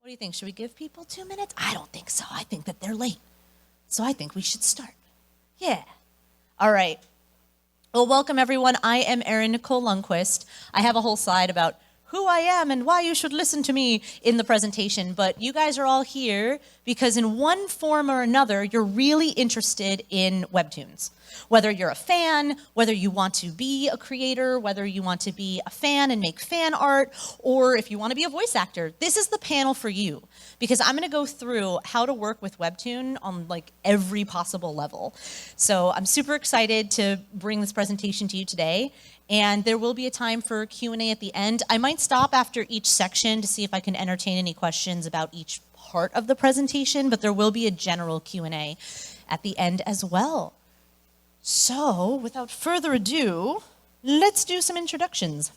What do you think? Should we give people 2 minutes? I don't think so. I think that they're late. So I think we should start. Yeah. All right. Well, welcome everyone. I am Erin Nicole Lundquist. I have a whole slide about who I am and why you should listen to me in the presentation, but you guys are all here because in one form or another, you're really interested in WEBTOONS. Whether you're a fan, whether you want to be a creator, whether you want to be a fan and make fan art, or if you want to be a voice actor, this is the panel for you. Because I'm gonna go through how to work with WEBTOON on like every possible level. So I'm super excited to bring this presentation to you today. And there will be a time for Q&A at the end. I might stop after each section to see if I can entertain any questions about each part of the presentation, but there will be a general Q&A at the end as well. So, without further ado, let's do some introductions.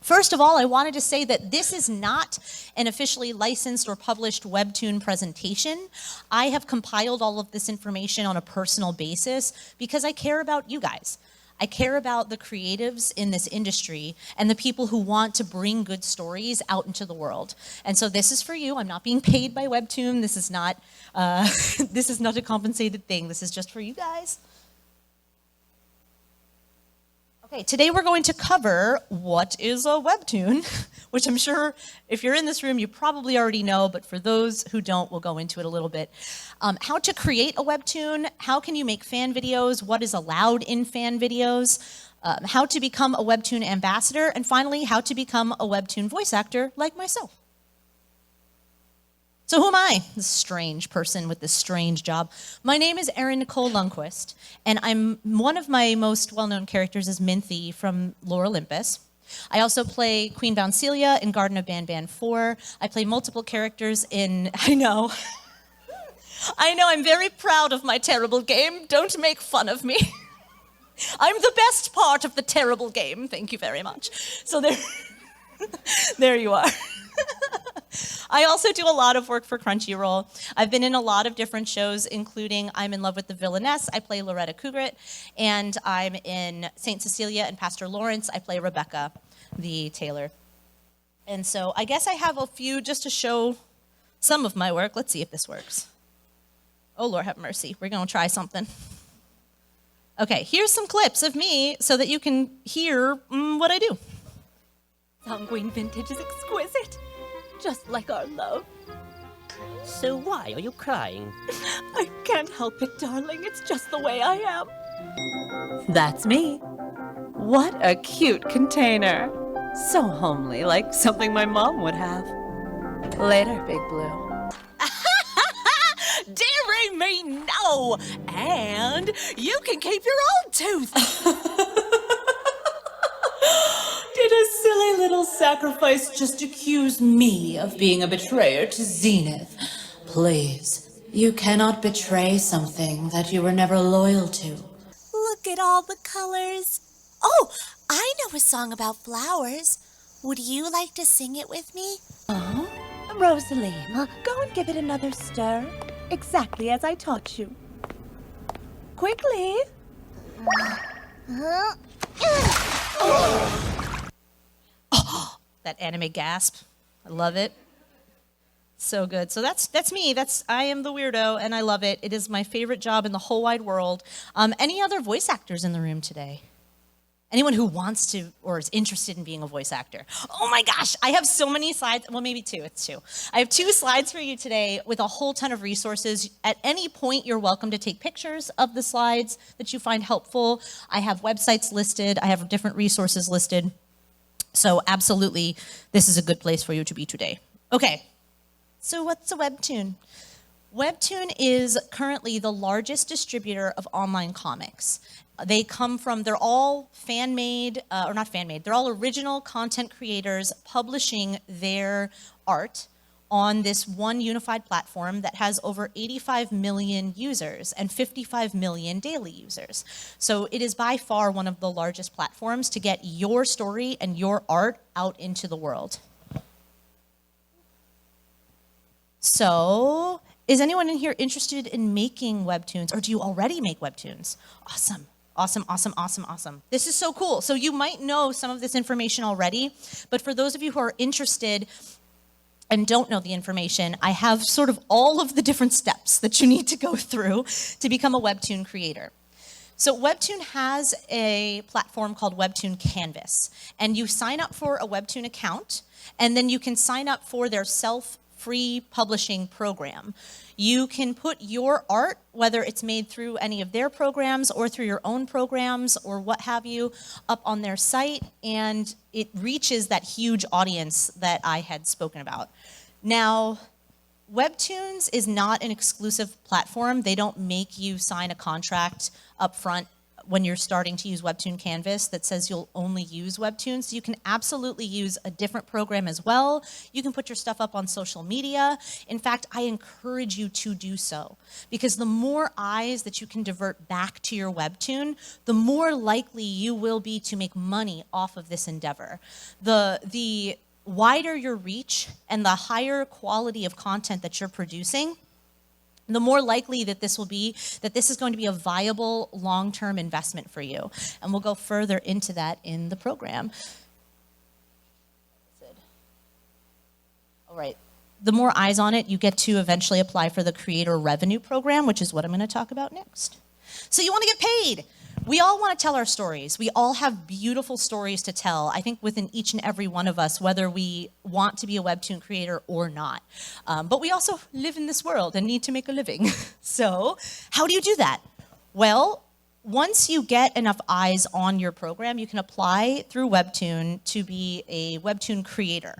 First of all, I wanted to say that this is not an officially licensed or published WEBTOON presentation. I have compiled all of this information on a personal basis because I care about you guys. I care about the creatives in this industry and the people who want to bring good stories out into the world. And so this is for you. I'm not being paid by WEBTOON. This is not a compensated thing. This is just for you guys. Okay, today we're going to cover what is a WEBTOON, which I'm sure if you're in this room, you probably already know, but for those who don't, we'll go into it a little bit. How to create a WEBTOON, how can you make fan videos, what is allowed in fan videos, how to become a WEBTOON ambassador, and finally, how to become a WEBTOON voice actor like myself. So who am I, this strange person with this strange job? My name is Erin Nicole Lundquist, and I'm one of my most well-known characters is Minthy from Lore Olympus. I also play Queen Bouncelia in Garden of Banban 4. I play multiple characters in, I know, I'm very proud of my terrible game. Don't make fun of me. I'm the best part of the terrible game. Thank you very much. So there you are. I also do a lot of work for Crunchyroll. I've been in a lot of different shows, including I'm in Love with the Villainess. I play Loretta Kugrit, and I'm in Saint Cecilia and Pastor Lawrence. I play Rebecca, the tailor. And so I guess I have a few just to show some of my work. Let's see if this works. Oh, Lord have mercy. We're going to try something. Okay, here's some clips of me so that you can hear what I do. Sanguine vintage is exquisite, just like our love. So why are you crying? I can't help it, darling. It's just the way I am. That's me. What a cute container. So homely, like something my mom would have. Later, Big Blue. Dearie me, no! And you can keep your own tooth. Did a silly little sacrifice just accuse me of being a betrayer to Zenith? Please, you cannot betray something that you were never loyal to. Look at all the colors. Oh, I know a song about flowers. Would you like to sing it with me? Oh, Rosaline, go and give it another stir, exactly as I taught you. Quickly. That anime gasp. I love it. So good. So that's me. I am the weirdo, and I love it. It is my favorite job in the whole wide world. Any other voice actors in the room today? Anyone who wants to or is interested in being a voice actor? Oh my gosh, I have so many slides. Well, maybe two. It's two. I have 2 slides for you today with a whole ton of resources. At any point, you're welcome to take pictures of the slides that you find helpful. I have websites listed. I have different resources listed. So absolutely, this is a good place for you to be today. Okay, so what's a WEBTOON? WEBTOON is currently the largest distributor of online comics. They're all fan-made, or not fan-made, they're all original content creators publishing their art on this one unified platform that has over 85 million users and 55 million daily users. So it is by far one of the largest platforms to get your story and your art out into the world. So, is anyone in here interested in making WEBTOONs, or do you already make WEBTOONs? Awesome. Awesome, awesome, awesome, awesome. This is so cool. So you might know some of this information already, but for those of you who are interested, and don't know the information, I have sort of all of the different steps that you need to go through to become a Webtoon creator. So Webtoon has a platform called Webtoon Canvas, and you sign up for a Webtoon account, and then you can sign up for their free publishing program. You can put your art, whether it's made through any of their programs or through your own programs or what have you, up on their site, and it reaches that huge audience that I had spoken about. Now, WEBTOONS is not an exclusive platform. They don't make you sign a contract up front when you're starting to use Webtoon Canvas that says you'll only use Webtoons. You can absolutely use a different program as well. You can put your stuff up on social media. In fact, I encourage you to do so, because the more eyes that you can divert back to your Webtoon, the more likely you will be to make money off of this endeavor. The wider your reach and the higher quality of content that you're producing, the more likely that this is going to be a viable long-term investment for you. And we'll go further into that in the program. All right. The more eyes on it, you get to eventually apply for the Creator Revenue Program, which is what I'm going to talk about next. So you want to get paid. We all want to tell our stories. We all have beautiful stories to tell, I think, within each and every one of us, whether we want to be a Webtoon creator or not. But we also live in this world and need to make a living. So how do you do that? Well, once you get enough eyes on your program, you can apply through Webtoon to be a Webtoon creator.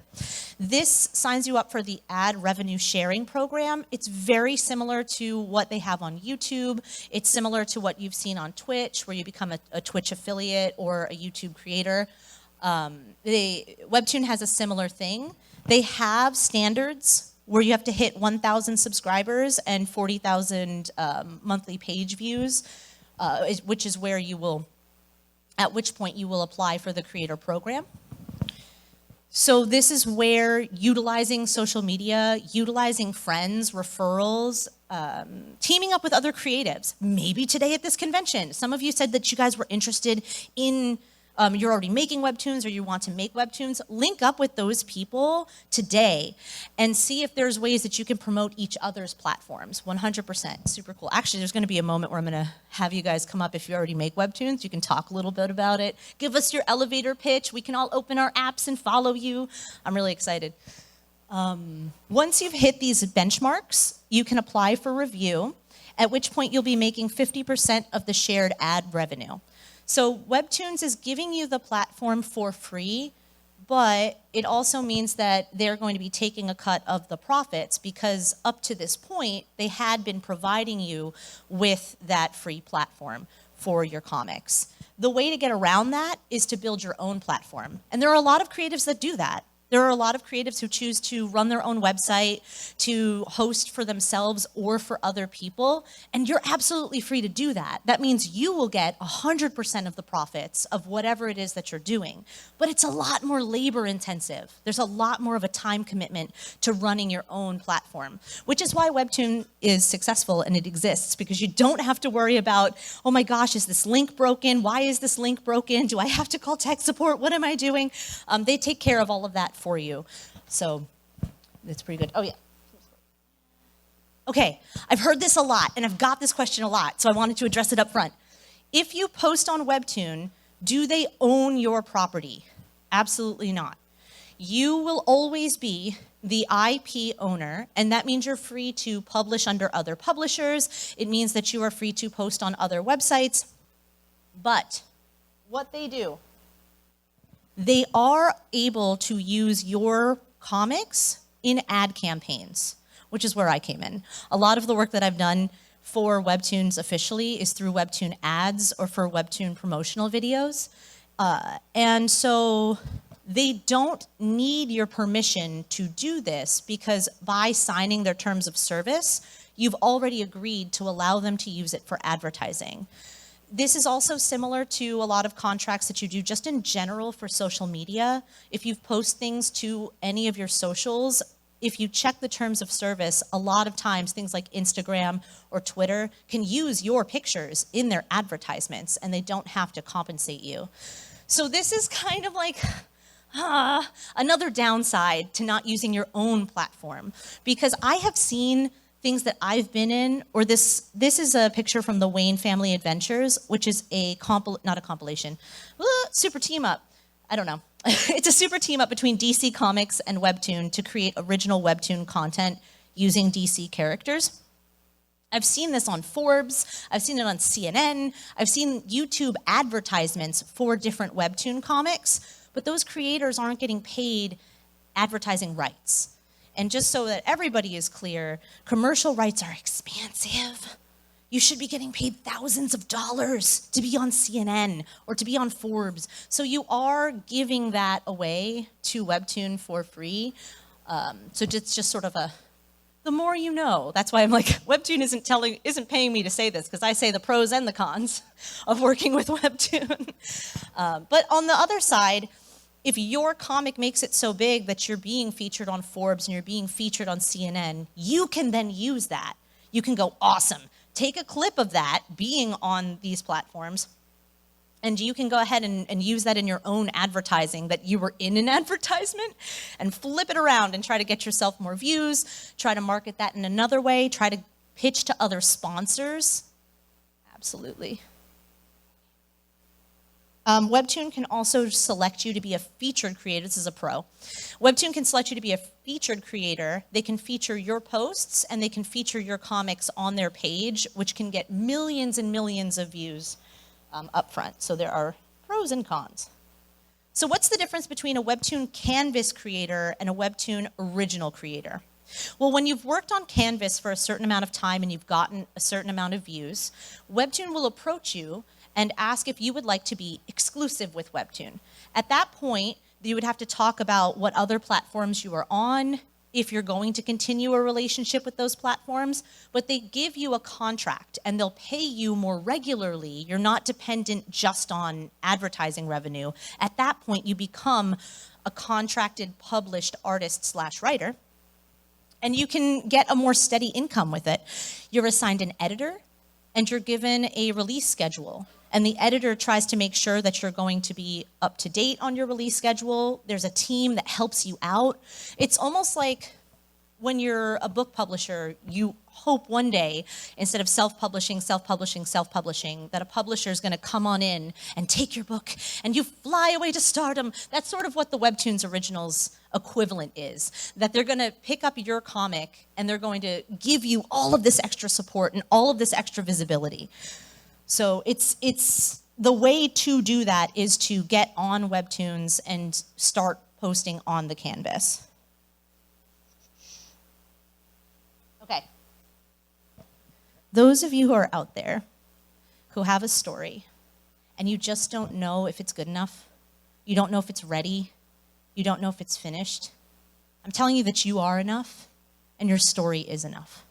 This signs you up for the ad revenue sharing program. It's very similar to what they have on YouTube. It's similar to what you've seen on Twitch, where you become a Twitch affiliate or a YouTube creator. Webtoon has a similar thing. They have standards where you have to hit 1,000 subscribers and 40,000 monthly page views, which is where you will, at which point you will apply for the creator program. So this is where utilizing social media, utilizing friends, referrals, teaming up with other creatives, maybe today at this convention. Some of you said that you guys were interested in, you're already making Webtoons or you want to make Webtoons. Link up with those people today and see if there's ways that you can promote each other's platforms. 100%, super cool. Actually, there's going to be a moment where I'm going to have you guys come up if you already make Webtoons. You can talk a little bit about it. Give us your elevator pitch. We can all open our apps and follow you. I'm really excited. Once you've hit these benchmarks, you can apply for review, at which point you'll be making 50% of the shared ad revenue. So Webtoons is giving you the platform for free, but it also means that they're going to be taking a cut of the profits, because up to this point, they had been providing you with that free platform for your comics. The way to get around that is to build your own platform. And there are a lot of creatives that do that. There are a lot of creatives who choose to run their own website, to host for themselves or for other people, and you're absolutely free to do that. That means you will get 100% of the profits of whatever it is that you're doing. But it's a lot more labor intensive. There's a lot more of a time commitment to running your own platform, which is why Webtoon is successful and it exists, because you don't have to worry about, oh my gosh, is this link broken? Why is this link broken? Do I have to call tech support? What am I doing? They take care of all of that for you. So that's pretty good. Oh yeah. Okay, I've heard this a lot and I've got this question a lot, so I wanted to address it up front. If you post on Webtoon, do they own your property? Absolutely not. You will always be the IP owner, and that means you're free to publish under other publishers. It means that you are free to post on other websites. But what they do, they are able to use your comics in ad campaigns, which is where I came in. A lot of the work that I've done for Webtoons officially is through Webtoon ads or for Webtoon promotional videos. And so they don't need your permission to do this, because by signing their terms of service, you've already agreed to allow them to use it for advertising. This is also similar to a lot of contracts that you do just in general for social media. If you post things to any of your socials, if you check the terms of service, a lot of times things like Instagram or Twitter can use your pictures in their advertisements and they don't have to compensate you. So this is kind of like Another downside to not using your own platform, because I have seen things that I've been in, or this is a picture from the Wayne Family Adventures, which is not a compilation, super team up. I don't know. It's a super team up between DC Comics and Webtoon to create original Webtoon content using DC characters. I've seen this on Forbes, I've seen it on CNN, I've seen YouTube advertisements for different Webtoon comics, but those creators aren't getting paid advertising rights. And just so that everybody is clear, commercial rights are expansive. You should be getting paid thousands of dollars to be on CNN or to be on Forbes. So you are giving that away to Webtoon for free. So it's just sort of the more you know. That's why I'm like, Webtoon isn't paying me to say this, because I say the pros and the cons of working with Webtoon. But on the other side, if your comic makes it so big that you're being featured on Forbes and you're being featured on CNN, you can then use that. You can go, awesome, take a clip of that being on these platforms, and you can go ahead and use that in your own advertising, that you were in an advertisement, and flip it around and try to get yourself more views, try to market that in another way, try to pitch to other sponsors. Absolutely. Webtoon can also select you to be a featured creator. This is a pro. Webtoon can select you to be a featured creator. They can feature your posts, and they can feature your comics on their page, which can get millions and millions of views up front. So there are pros and cons. So what's the difference between a Webtoon Canvas creator and a Webtoon original creator? Well, when you've worked on Canvas for a certain amount of time and you've gotten a certain amount of views, Webtoon will approach you and ask if you would like to be exclusive with Webtoon. At that point, you would have to talk about what other platforms you are on, if you're going to continue a relationship with those platforms, but they give you a contract and they'll pay you more regularly. You're not dependent just on advertising revenue. At that point, you become a contracted published artist/writer, and you can get a more steady income with it. You're assigned an editor, and you're given a release schedule. And the editor tries to make sure that you're going to be up to date on your release schedule. There's a team that helps you out. It's almost like when you're a book publisher, you hope one day, instead of self-publishing, that a publisher is going to come on in and take your book and you fly away to stardom. That's sort of what the Webtoons Originals equivalent is, that they're going to pick up your comic and they're going to give you all of this extra support and all of this extra visibility. So it's the way to do that is to get on Webtoons and start posting on the canvas. Okay. Those of you who are out there who have a story and you just don't know if it's good enough, you don't know if it's ready, you don't know if it's finished, I'm telling you that you are enough and your story is enough.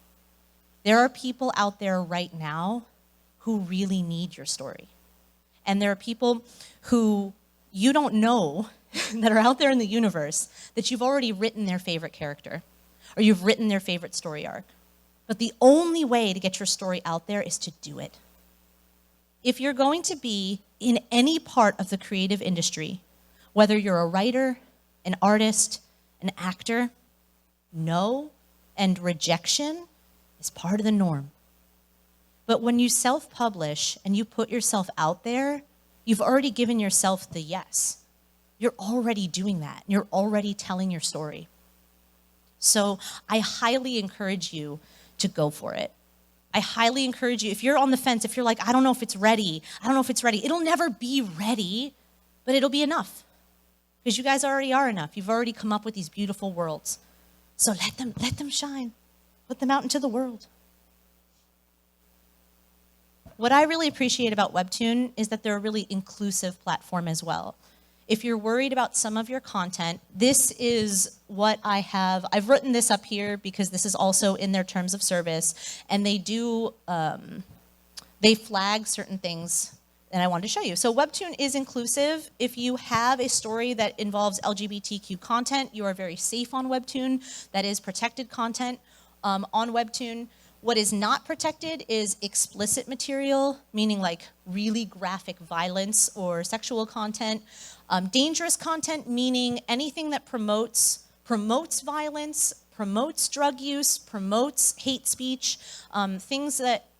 There are people out there right now who really need your story. And there are people who you don't know that are out there in the universe that you've already written their favorite character or you've written their favorite story arc. But the only way to get your story out there is to do it. If you're going to be in any part of the creative industry, whether you're a writer, an artist, an actor, no and rejection is part of the norm. But when you self-publish and you put yourself out there, you've already given yourself the yes. You're already doing that. You're already telling your story. So I highly encourage you to go for it. I highly encourage you, if you're on the fence, if you're like, I don't know if it's ready, it'll never be ready, but it'll be enough. Because you guys already are enough. You've already come up with these beautiful worlds. So let them shine. Put them out into the world. What I really appreciate about Webtoon is that they're a really inclusive platform as well. If you're worried about some of your content, this is what I have. I've written this up here because this is also in their terms of service, and they flag certain things, and I wanted to show you. So Webtoon is inclusive. If you have a story that involves LGBTQ content, you are very safe on Webtoon. That is protected content on Webtoon. What is not protected is explicit material, meaning like really graphic violence or sexual content. Dangerous content, meaning anything that promotes violence, promotes drug use, promotes hate speech,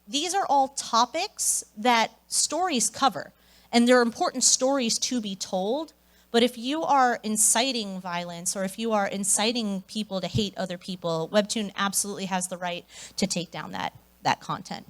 these are all topics that stories cover. And they're important stories to be told. But if you are inciting violence or if you are inciting people to hate other people, Webtoon absolutely has the right to take down that content.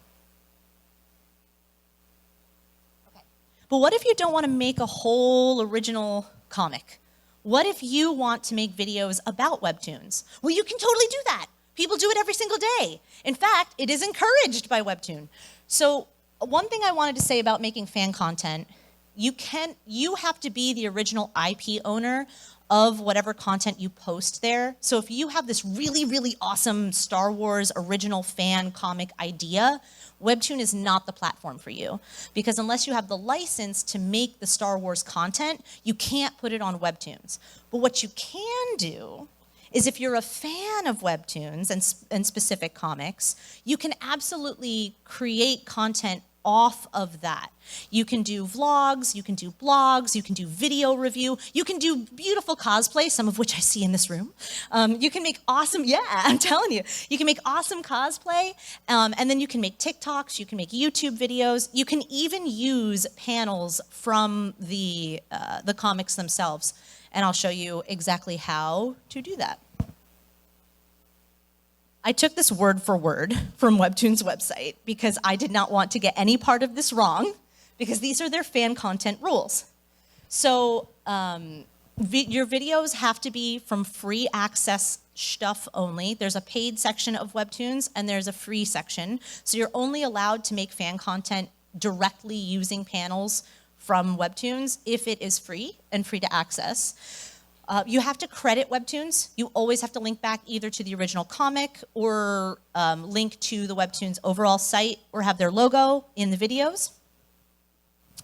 Okay. But what if you don't want to make a whole original comic? What if you want to make videos about Webtoons? Well, you can totally do that. People do it every single day. In fact, it is encouraged by Webtoon. So one thing I wanted to say about making fan content, you have to be the original IP owner of whatever content you post there. So if you have this really, really awesome Star Wars original fan comic idea, Webtoon is not the platform for you. Because unless you have the license to make the Star Wars content, you can't put it on Webtoons. But what you can do is if you're a fan of Webtoons and specific comics, you can absolutely create content off of that. You can do vlogs, you can do blogs, you can do video review, you can do beautiful cosplay, some of which I see in this room. You can make awesome, yeah, I'm telling you, you can make awesome cosplay, and then you can make TikToks, you can make YouTube videos, you can even use panels from the comics themselves, and I'll show you exactly how to do that. I took this word for word from Webtoon's website because I did not want to get any part of this wrong because these are their fan content rules. So your videos have to be from free access stuff only. There's a paid section of Webtoons and there's a free section. So you're only allowed to make fan content directly using panels from Webtoons if it is free and free to access. You have to credit Webtoons. You always have to link back either to the original comic or link to the Webtoons overall site or have their logo in the videos.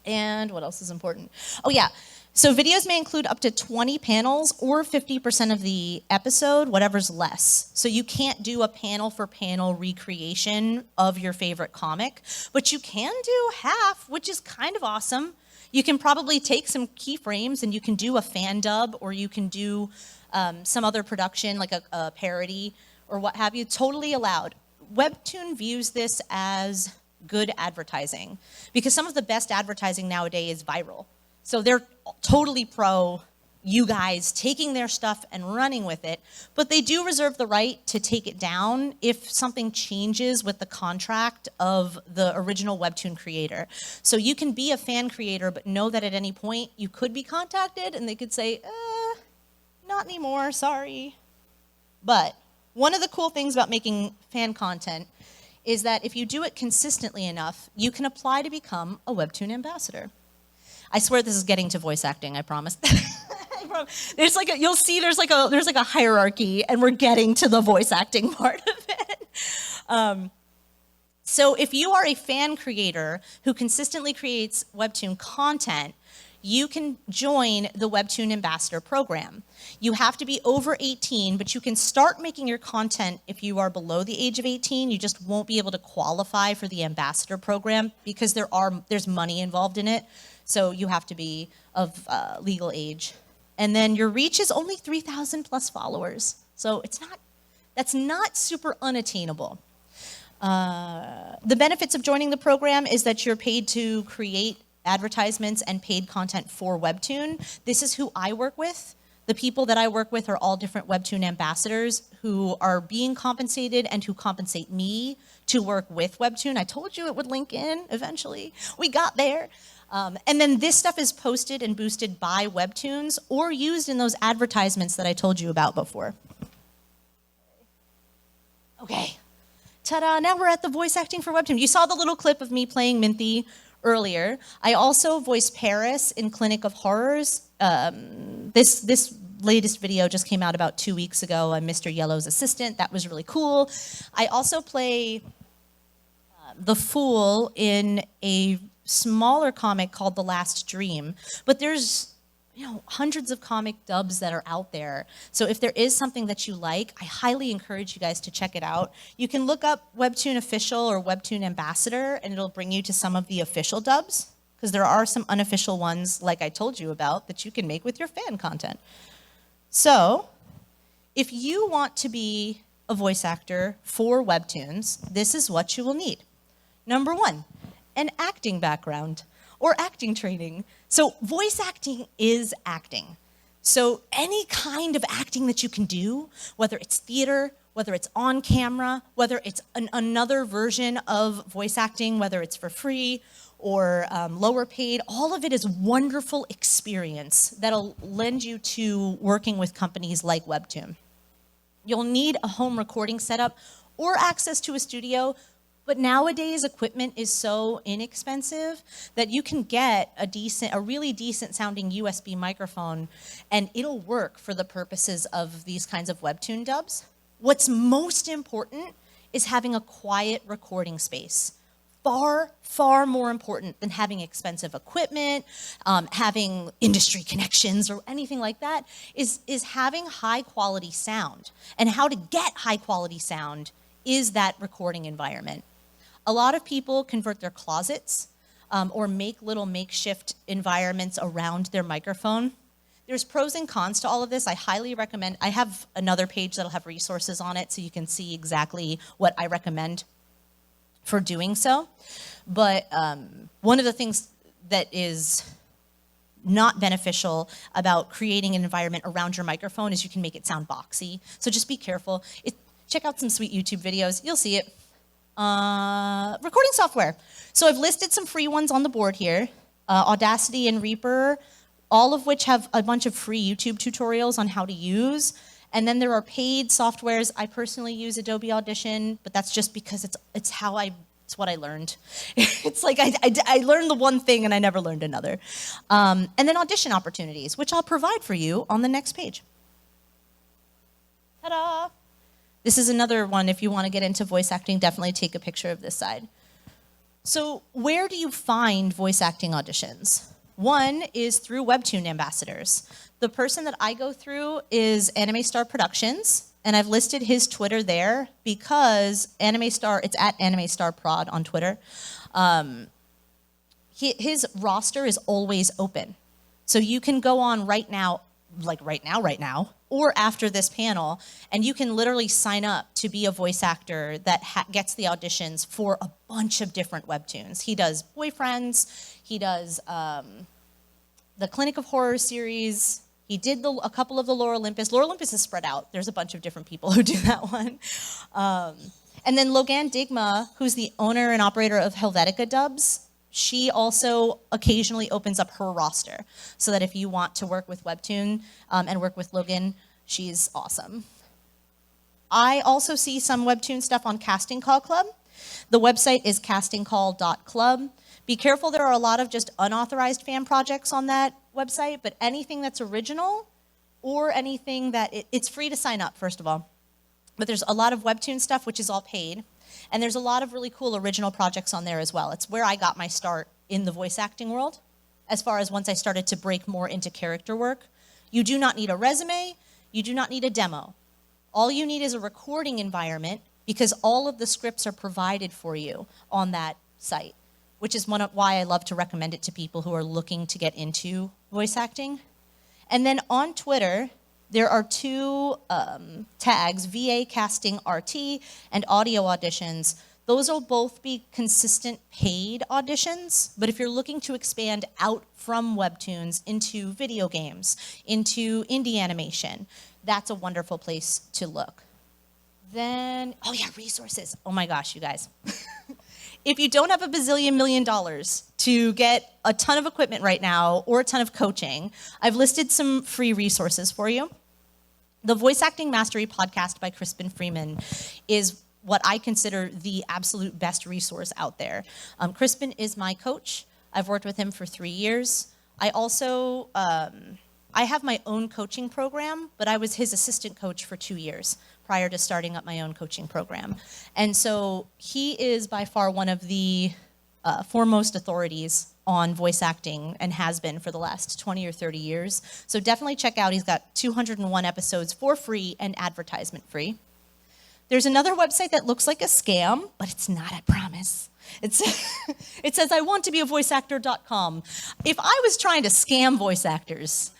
And what else is important? Oh yeah, so videos may include up to 20 panels or 50% of the episode, whatever's less. So you can't do a panel for panel recreation of your favorite comic, but you can do half, which is kind of awesome. You can probably take some keyframes and you can do a fan dub or you can do some other production like a parody or what have you, totally allowed. Webtoon views this as good advertising because some of the best advertising nowadays is viral. So they're totally pro you guys taking their stuff and running with it, but they do reserve the right to take it down if something changes with the contract of the original Webtoon creator. So you can be a fan creator, but know that at any point you could be contacted and they could say, not anymore, sorry. But one of the cool things about making fan content is that if you do it consistently enough, you can apply to become a Webtoon ambassador. I swear this is getting to voice acting, I promise. There's like you'll see there's like a hierarchy and we're getting to the voice acting part of it. So if you are a fan creator who consistently creates Webtoon content, you can join the Webtoon Ambassador Program. You have to be over 18, but you can start making your content if you are below the age of 18. You just won't be able to qualify for the Ambassador Program because there's money involved in it. So you have to be of legal age. And then your reach is only 3,000 plus followers. So that's not super unattainable. The benefits of joining the program is that you're paid to create advertisements and paid content for Webtoon. This is who I work with. The people that I work with are all different Webtoon ambassadors who are being compensated and who compensate me to work with Webtoon. I told you it would link in eventually. We got there. And then this stuff is posted and boosted by Webtoons or used in those advertisements that I told you about before. Okay. Ta-da, now we're at the voice acting for Webtoon. You saw the little clip of me playing Minthy earlier. I also voiced Paris in Clinic of Horrors. This latest video just came out about 2 weeks ago. I'm Mr. Yellow's assistant. That was really cool. I also play the Fool in a smaller comic called The Last Dream. But there's hundreds of comic dubs that are out there. So if there is something that you like, I highly encourage you guys to check it out. You can look up Webtoon Official or Webtoon Ambassador, and it'll bring you to some of the official dubs, because there are some unofficial ones, like I told you about, that you can make with your fan content. So if you want to be a voice actor for Webtoons, this is what you will need. Number 1, an acting background or acting training. So voice acting is acting. So any kind of acting that you can do, whether it's theater, whether it's on camera, whether it's another version of voice acting, whether it's for free or lower paid, all of it is wonderful experience that'll lend you to working with companies like Webtoon. You'll need a home recording setup or access to a studio, but nowadays equipment is so inexpensive that you can get a really decent sounding USB microphone and it'll work for the purposes of these kinds of Webtoon dubs. What's most important is having a quiet recording space. Far, far more important than having expensive equipment, having industry connections or anything like that, is having high quality sound. And how to get high quality sound is that recording environment. A lot of people convert their closets or make little makeshift environments around their microphone. There's pros and cons to all of this. I highly recommend, I have another page that'll have resources on it so you can see exactly what I recommend for doing so. But one of the things that is not beneficial about creating an environment around your microphone is you can make it sound boxy. So just be careful. Check out some sweet YouTube videos. You'll see it. Recording software. So I've listed some free ones on the board here. Audacity and Reaper, all of which have a bunch of free YouTube tutorials on how to use. And then there are paid softwares. I personally use Adobe Audition, but that's just because it's what I learned. It's like I learned the one thing and I never learned another. And then audition opportunities, which I'll provide for you on the next page. Ta-da! This is another one. If you want to get into voice acting, definitely take a picture of this side. So where do you find voice acting auditions? One is through Webtoon ambassadors. The person that I go through is Anime Star Productions, and I've listed his Twitter there because Anime Star, it's at Anime Star Prod on Twitter. His roster is always open. So you can go on right now, or after this panel, and you can literally sign up to be a voice actor that gets the auditions for a bunch of different Webtoons. He does Boyfriends, he does the Clinic of Horror series, he did a couple of the Lore Olympus. Lore Olympus is spread out. There's a bunch of different people who do that one. And then Logan Digma, who's the owner and operator of Helvetica Dubs, she also occasionally opens up her roster so that if you want to work with Webtoon and work with Logan, she's awesome. I also see some Webtoon stuff on Casting Call Club. The website is castingcall.club. Be careful, there are a lot of just unauthorized fan projects on that website, but anything that's original or anything that, it's free to sign up, first of all. But there's a lot of Webtoon stuff, which is all paid. And there's a lot of really cool original projects on there as well. It's where I got my start in the voice acting world, as far as once I started to break more into character work. You do not need a resume. You do not need a demo. All you need is a recording environment because all of the scripts are provided for you on that site, which is why I love to recommend it to people who are looking to get into voice acting. And then on Twitter, there are two tags, VA Casting RT and Audio Auditions. Those will both be consistent paid auditions, but if you're looking to expand out from Webtoons into video games, into indie animation, that's a wonderful place to look. Then, oh yeah, resources. Oh my gosh, you guys. If you don't have a bazillion million dollars to get a ton of equipment right now or a ton of coaching, I've listed some free resources for you. The Voice Acting Mastery podcast by Crispin Freeman is what I consider the absolute best resource out there. Crispin is my coach. I've worked with him for 3 years. I also, I have my own coaching program, but I was his assistant coach for 2 years prior to starting up my own coaching program. And so he is by far one of the foremost authorities on voice acting and has been for the last 20 or 30 years. So definitely check out. He's got 201 episodes for free and advertisement free. There's another website that looks like a scam, but it's not, I promise. It says, I want to be a voiceactor.com. If I was trying to scam voice actors,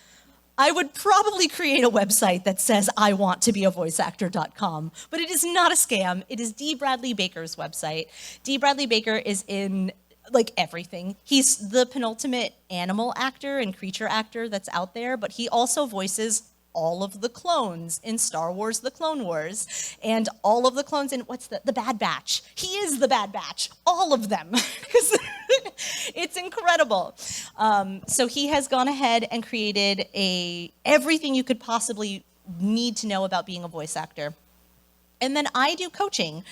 I would probably create a website that says, I want to be a voiceactor.com. But it is not a scam. It is D. Bradley Baker's website. D. Bradley Baker is in like everything. He's the penultimate animal actor and creature actor that's out there, but he also voices all of the clones in Star Wars: The Clone Wars, and all of the clones in, what's the Bad Batch. He is the Bad Batch, all of them. It's incredible. So he has gone ahead and created everything you could possibly need to know about being a voice actor. And then I do coaching.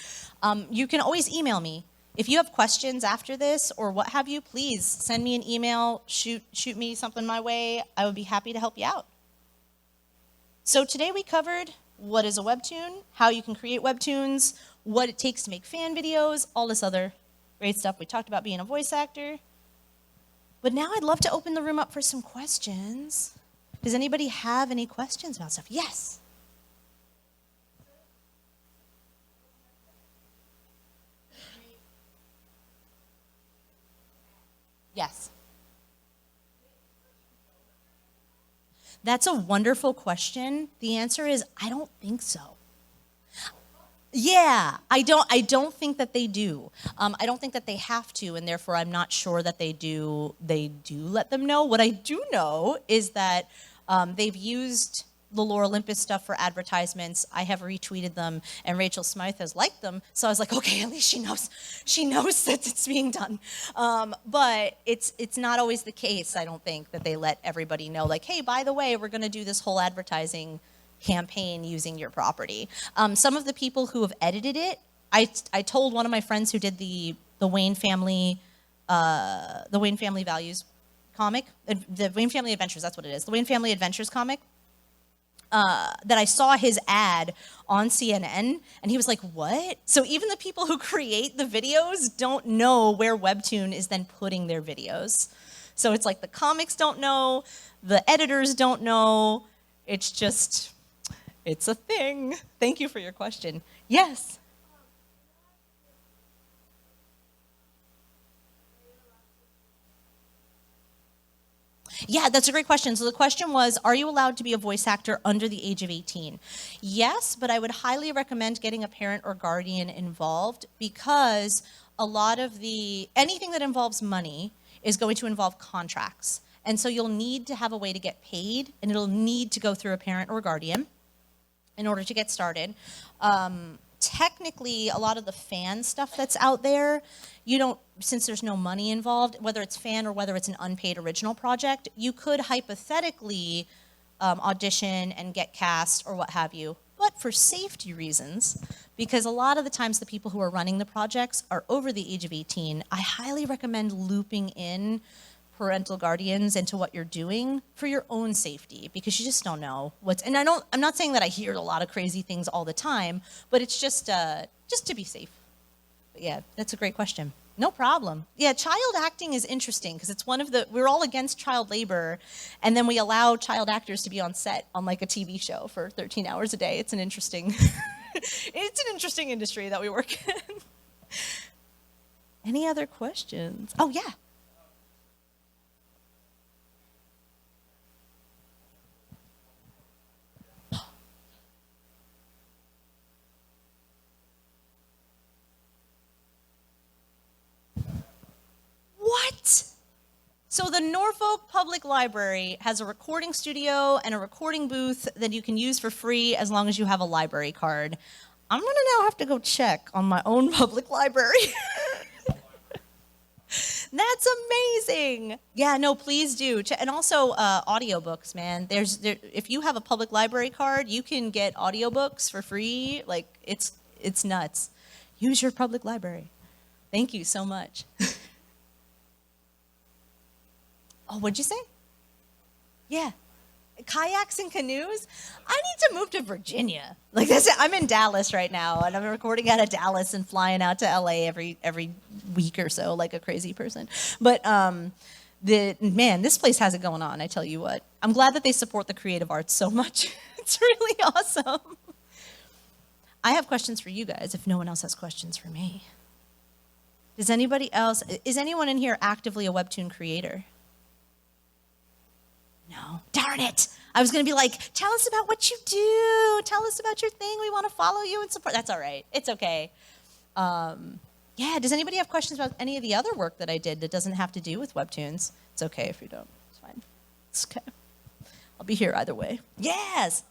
You can always email me. If you have questions after this or what have you, please send me an email, shoot me something my way. I would be happy to help you out. So today we covered what is a webtoon, how you can create webtoons, what it takes to make fan videos, all this other great stuff. We talked about being a voice actor. But now I'd love to open the room up for some questions. Does anybody have any questions about stuff? Yes. Yes. That's a wonderful question. The answer is, I don't think so. Yeah, I don't think that they do. I don't think that they have to, and therefore I'm not sure that they do let them know. What I do know is that they've used the Lore Olympus stuff for advertisements. I have retweeted them, and Rachel Smythe has liked them. So I was like, okay, at least she knows that it's being done. But it's not always the case, I don't think, that they let everybody know, like, hey, by the way, we're going to do this whole advertising campaign using your property. Some of the people who have edited it, I told one of my friends who did the Wayne Family Values comic, the Wayne Family Adventures, that's what it is, the Wayne Family Adventures comic, that I saw his ad on CNN, and he was like, what? So even the people who create the videos don't know where Webtoon is then putting their videos. So it's like the comics don't know, the editors don't know, it's just, it's a thing. Thank you for your question. Yes? Yeah, that's a great question. So the question was, are you allowed to be a voice actor under the age of 18? Yes, but I would highly recommend getting a parent or guardian involved, because a lot of anything that involves money is going to involve contracts. And so you'll need to have a way to get paid, and it'll need to go through a parent or guardian in order to get started. Technically, a lot of the fan stuff that's out there, you don't, since there's no money involved, whether it's fan or whether it's an unpaid original project, you could hypothetically audition and get cast or what have you. But for safety reasons, because a lot of the times the people who are running the projects are over the age of 18, I highly recommend looping in parental guardians into what you're doing for your own safety, because you just don't know and I'm not saying that I hear a lot of crazy things all the time, but it's just to be safe. But yeah, that's a great question. No problem. Yeah, child acting is interesting because it's we're all against child labor, and then we allow child actors to be on set on like a TV show for 13 hours a day. It's an interesting industry that we work in. Any other questions? Oh yeah. What? So the Norfolk Public Library has a recording studio and a recording booth that you can use for free as long as you have a library card. I'm gonna now have to go check on my own public library. That's amazing. Yeah, no, please do. And also audiobooks, man. If you have a public library card, you can get audiobooks for free. Like, it's nuts. Use your public library. Thank you so much. Oh, what'd you say? Yeah. Kayaks and canoes? I need to move to Virginia. Like this, I'm in Dallas right now, and I'm recording out of Dallas and flying out to LA every week or so, like a crazy person. But this place has it going on. I tell you what. I'm glad that they support the creative arts so much. It's really awesome. I have questions for you guys. If no one else has questions for me, does anybody else? Is anyone in here actively a webtoon creator? No. Darn it. I was going to be like, tell us about what you do. Tell us about your thing. We want to follow you and support. That's all right. It's okay. Yeah, does anybody have questions about any of the other work that I did that doesn't have to do with webtoons? It's okay if you don't. It's fine. It's okay. I'll be here either way. Yes.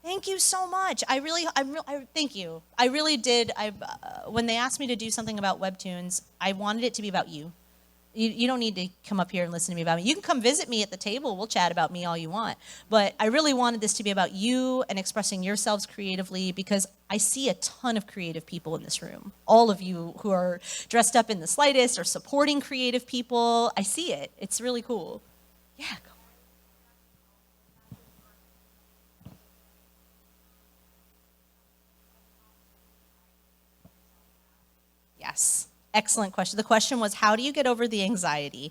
Thank you so much. Thank you. I really did. When they asked me to do something about webtoons, I wanted it to be about you. You don't need to come up here and listen to me about me. You can come visit me at the table. We'll chat about me all you want. But I really wanted this to be about you and expressing yourselves creatively, because I see a ton of creative people in this room. All of you who are dressed up in the slightest or supporting creative people. I see it. It's really cool. Yeah, go. Yes. Excellent question. The question was, how do you get over the anxiety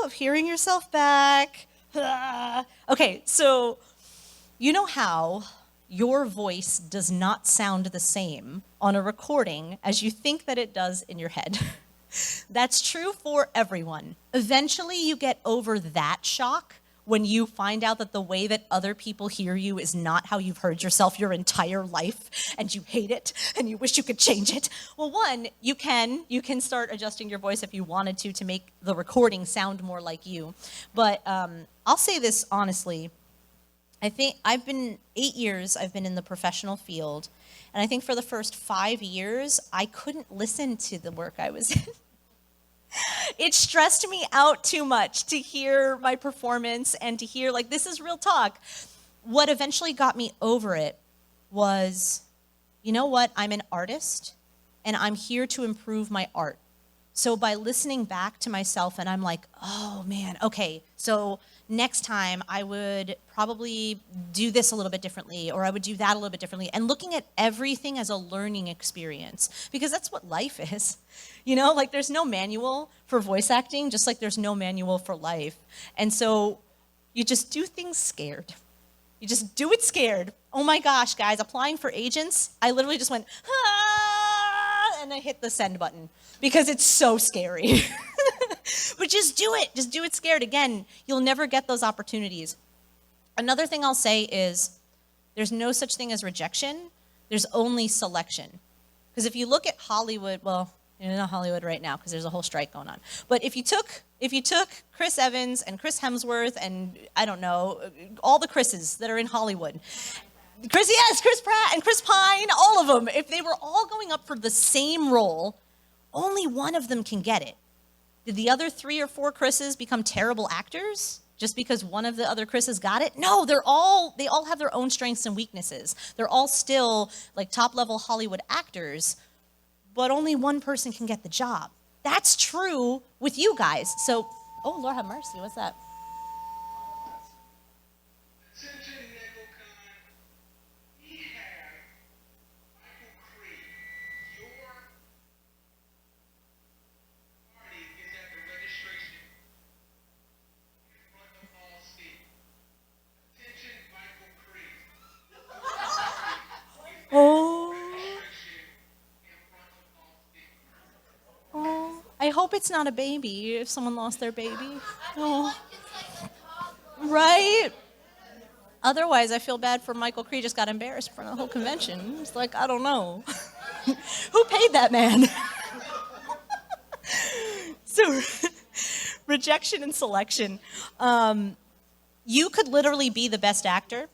of hearing yourself back? Okay, so you know how your voice does not sound the same on a recording as you think that it does in your head. That's true for everyone. Eventually you get over that shock when you find out that the way that other people hear you is not how you've heard yourself your entire life, and you hate it, and you wish you could change it. Well, one, you can start adjusting your voice if you wanted to make the recording sound more like you. But I'll say this honestly. I think I've been 8 years, I've been in the professional field, and I think for the first 5 years, I couldn't listen to the work I was in. It stressed me out too much to hear my performance and to hear, like, this is real talk. What eventually got me over it was, you know what? I'm an artist, and I'm here to improve my art. So by listening back to myself, and I'm like, oh, man, okay, so next time I would probably do this a little bit differently, or I would do that a little bit differently, and looking at everything as a learning experience, because that's what life is. You know, like there's no manual for voice acting, just like there's no manual for life. And so you just do things scared. You just do it scared. Oh my gosh, guys, applying for agents, I literally just went, ah, and I hit the send button because it's so scary. But just do it. Just do it scared. Again, you'll never get those opportunities. Another thing I'll say is there's no such thing as rejection. There's only selection. Because if you look at Hollywood, well, you're not Hollywood right now because there's a whole strike going on. But if you took Chris Evans and Chris Hemsworth and, I don't know, all the Chris's that are in Hollywood, Chris Pratt and Chris Pine, all of them, if they were all going up for the same role, only one of them can get it. Did the other 3 or 4 Chris's become terrible actors just because one of the other Chris's got it? No, they all have their own strengths and weaknesses. They're all still like top-level Hollywood actors, but only one person can get the job. That's true with you guys. So, oh, Lord have mercy, what's that? Attention, Neko. We have Michael Creed. Your party is at the registration in front of all state. Attention, Michael Creed. Oh. Registration in front of all state. Oh, I hope it's not a baby if someone lost their baby. Oh. Right? Otherwise, I feel bad for Michael Creed just got embarrassed in front of the whole convention. It's like, I don't know. Who paid that man? So, rejection and selection. You could literally be the best actor.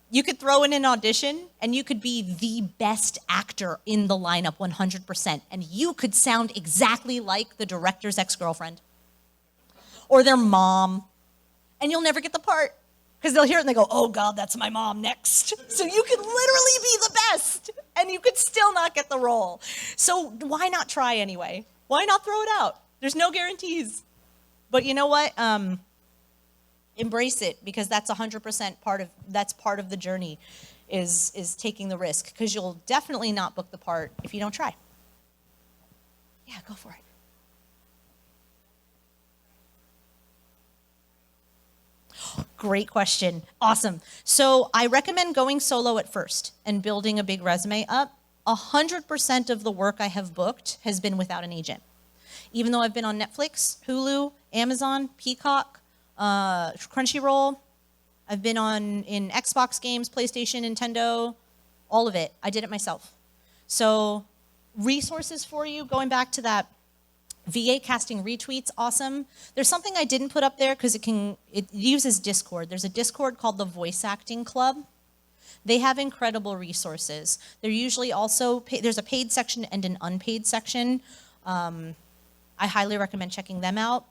You could throw in an audition, and you could be the best actor in the lineup 100%, and you could sound exactly like the director's ex-girlfriend or their mom, and you'll never get the part because they'll hear it and they go, oh, God, that's my mom next. So you could literally be the not get the role. So why not try anyway? Why not throw it out? There's no guarantees. But you know what? Embrace it, because that's 100% part of the journey, is taking the risk, because you'll definitely not book the part if you don't try. Yeah, go for it. Great question. Awesome. So I recommend going solo at first and building a big resume up. 100% of the work I have booked has been without an agent. Even though I've been on Netflix, Hulu, Amazon, Peacock, Crunchyroll, I've been in Xbox games, PlayStation, Nintendo, all of it. I did it myself. So resources for you, going back to that VA casting retweets, awesome. There's something I didn't put up there because it uses Discord. There's a Discord called the Voice Acting Club. They have incredible resources. They're usually also, there's a paid section and an unpaid section. I highly recommend checking them out.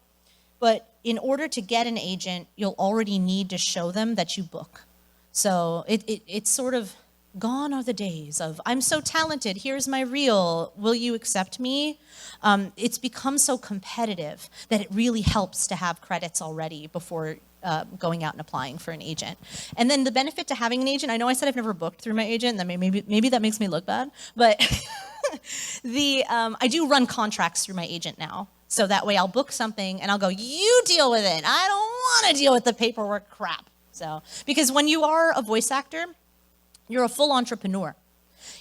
But in order to get an agent, you'll already need to show them that you book. So it's sort of, gone are the days of, I'm so talented, here's my reel, will you accept me? It's become so competitive that it really helps to have credits already before going out and applying for an agent. And then the benefit to having an agent, I know I said I've never booked through my agent, and maybe that makes me look bad, but I do run contracts through my agent now. So that way I'll book something and I'll go, you deal with it. I don't want to deal with the paperwork crap. So, because when you are a voice actor, you're a full entrepreneur.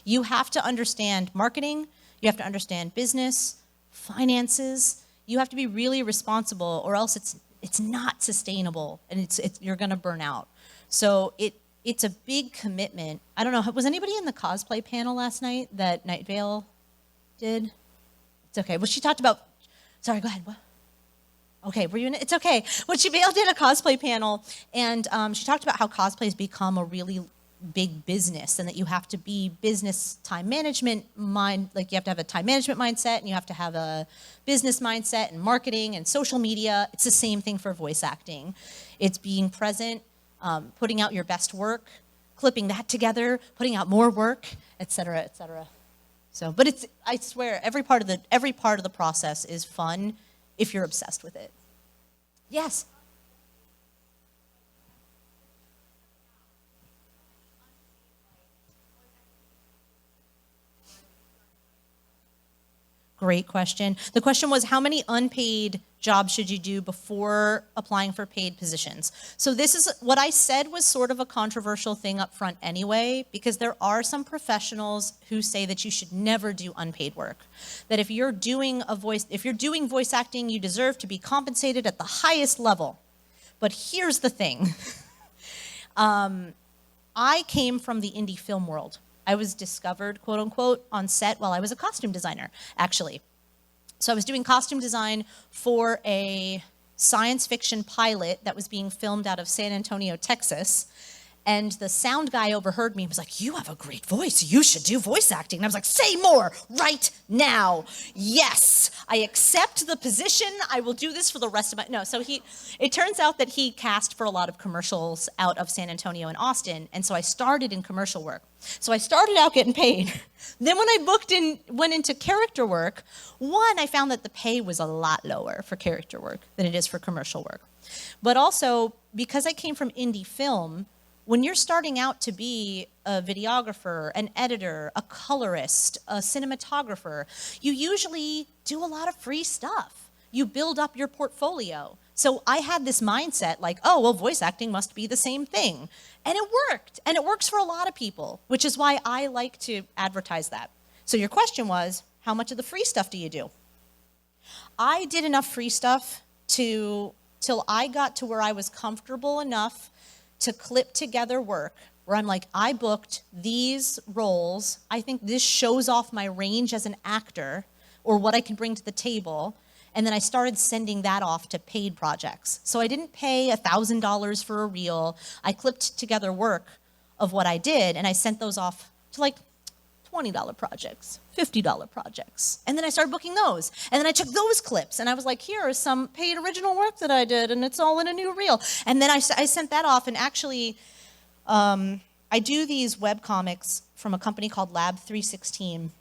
You have to understand marketing, you have to understand business, finances, you have to be really responsible, or else it's not sustainable, and you're gonna burn out. So it's a big commitment. I don't know, was anybody in the cosplay panel last night that Night Vale did? It's okay. Well, she talked about, sorry, go ahead, what? Okay, were you in it? It's okay. Well, Vale did a cosplay panel, and she talked about how cosplay has become a really big business, and that you have to be business time management like you have to have a time management mindset, and you have to have a business mindset, and marketing and social media. It's the same thing for voice acting. It's being present, putting out your best work, clipping that together, putting out more work, et cetera, et cetera. So, but I swear, every part of the process is fun if you're obsessed with it. Yes. Great question. The question was, how many unpaid jobs should you do before applying for paid positions? So this is what I said was sort of a controversial thing up front anyway, because there are some professionals who say that you should never do unpaid work. That if you're doing voice acting, you deserve to be compensated at the highest level. But here's the thing. I came from the indie film world. I was discovered, quote unquote, on set while I was a costume designer, actually. So I was doing costume design for a science fiction pilot that was being filmed out of San Antonio, Texas. And the sound guy overheard me and was like, you have a great voice. You should do voice acting. And I was like, say more right now. Yes, I accept the position. I will do this for the rest of my, no. So it turns out that he cast for a lot of commercials out of San Antonio and Austin. And so I started in commercial work. So I started out getting paid. Then when I went into character work, I found that the pay was a lot lower for character work than it is for commercial work. But also, because I came from indie film, when you're starting out to be a videographer, an editor, a colorist, a cinematographer, you usually do a lot of free stuff. You build up your portfolio. So I had this mindset like, oh, well, voice acting must be the same thing. And it worked. And it works for a lot of people, which is why I like to advertise that. So your question was, how much of the free stuff do you do? I did enough free stuff till I got to where I was comfortable enough to clip together work where I'm like, I booked these roles. I think this shows off my range as an actor or what I can bring to the table. And then I started sending that off to paid projects. So I didn't pay $1,000 for a reel. I clipped together work of what I did, and I sent those off to like $20 projects, $50 projects. And then I started booking those. And then I took those clips, and I was like, here is some paid original work that I did, and it's all in a new reel. And then I sent that off, and actually, I do these web comics from a company called Lab 316.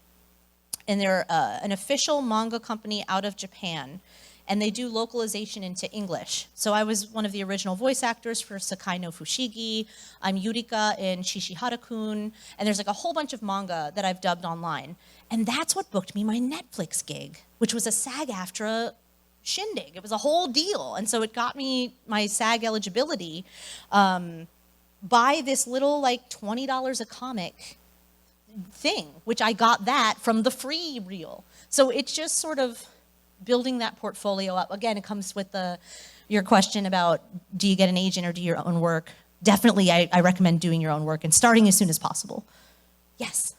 and they're an official manga company out of Japan, and they do localization into English. So I was one of the original voice actors for Sakai no Fushigi. I'm Yurika in Shishihara-kun, and there's like a whole bunch of manga that I've dubbed online. And that's what booked me my Netflix gig, which was a SAG-AFTRA shindig. It was a whole deal. And so it got me my SAG eligibility by this little like $20 a comic thing, which I got that from the free reel. So it's just sort of building that portfolio up. Again, it comes with your question about, do you get an agent or do your own work? Definitely, I recommend doing your own work and starting as soon as possible. Yes?